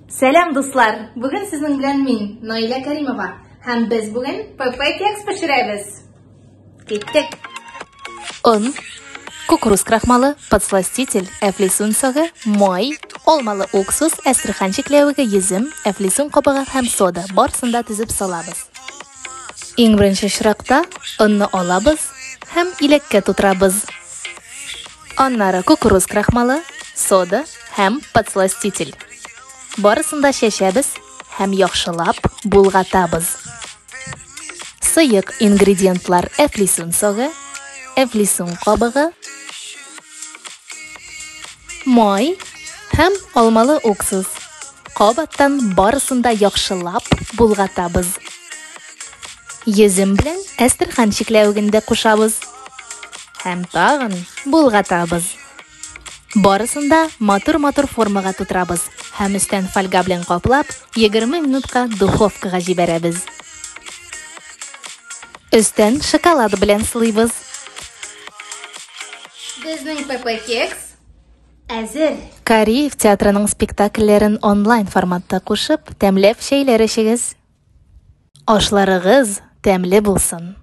Selam dostlar. Bugün sizin bilen min Naila Karimova. Hem biz bugün Papay Keks pişiremiz. Gittik. Un, кукуруз крахмалы, подсластитель, эфлисун сагы, май, olmalı уксус, әстерхан чикләвеге, йөзем, эфлисун кабыгы һәм сода барсында тезеп салабыз. Иң беренче чиракта унны алабыз һәм илеккә тутырабыз. Аннары кукуруз крахмалы, сода һәм подсластитель. Барысында чәчәбез һәм яхшылап булгатабыз. Сыйык ингредиентлар эфлисун сагы, эфлисун кабыгы, май һәм алмалы уксус. Кабаттан барысында яхшылап булгатабыз. Йөзем белән әстерхан чикләвегендә кушабыз. Һәм тагын булгатабыз. Барысында матур-матур формага тутырабыз. Һәм өстән фольга белән каплап, 20 минутка духовкага җибәрәбез. Өстән шоколад белән сылыйбыз. Безнең Papay Keks әзер. Кореев театрының спектакльләрен онлайн форматта кушып, тәмләп чәйләр эчегез. Ашларыгыз тәмле булсын.